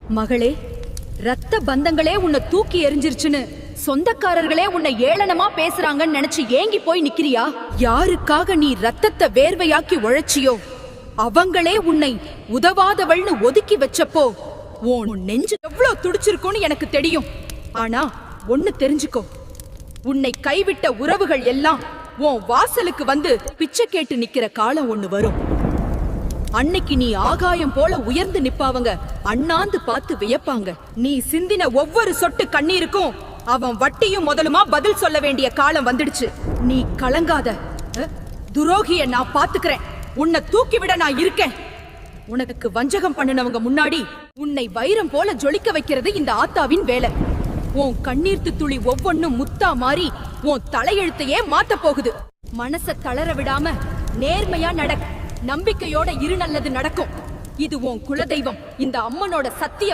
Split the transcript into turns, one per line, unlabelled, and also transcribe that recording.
மகளே, ரத்த பந்தங்களே உன்னை தூக்கி எறிஞ்சிருச்சுன்னு சொந்தக்காரர்களே உன்னை ஏளனமா பேசுறாங்கன்னு நினைச்சு ஏங்கி போய் நிக்கிறியா? யாருக்காக நீ ரத்தத்தை வேர்வையாக்கி உழைச்சியோ அவங்களே உன்னை உதவாதவள்னு ஒதுக்கி வச்சப்போ உன் நெஞ்சு எவ்வளவு துடிச்சிருக்கும்னு எனக்கு தெரியும். ஆனா ஒண்ணு தெரிஞ்சுக்கோ, உன்னை கைவிட்ட உறவுகள் எல்லாம் உன் வாசலுக்கு வந்து பிச்சை கேட்டு நிக்கிற காலம் ஒண்ணு வரும். அன்னைக்கு நீ ஆகாயம் போல உயர்ந்து நிப்பாவங்க அண்ணாந்து பார்த்து வியப்பாங்க. நீ சிந்தின ஒவ்வொரு சொட்டு கண்ணீருக்கும் அவன் வட்டியும் முதலுமா பதில் சொல்ல வேண்டிய காலம் வந்துடுச்சு. நீ கலங்காத, துரோகிய நான் பாத்துக்கிறேன். உன்னை தூக்கி விட நான் இருக்கேன். உனக்கு வஞ்சகம் பண்ணினவங்க முன்னாடி உன்னை வைரம் போல ஜொலிக்க வைக்கிறது இந்த ஆத்தாவின் வேலை. உன் கண்ணீர்த்து துளி ஒவ்வொன்னும் முத்தா மாறி உன் தலையெழுத்தையே மாத்த போகுது. மனச தளர விடாம நேர்மையா நம்பிக்கையோட இரு, நல்லது நடக்கும். இது உன் குலதெய்வம், இந்த அம்மனோட சத்திய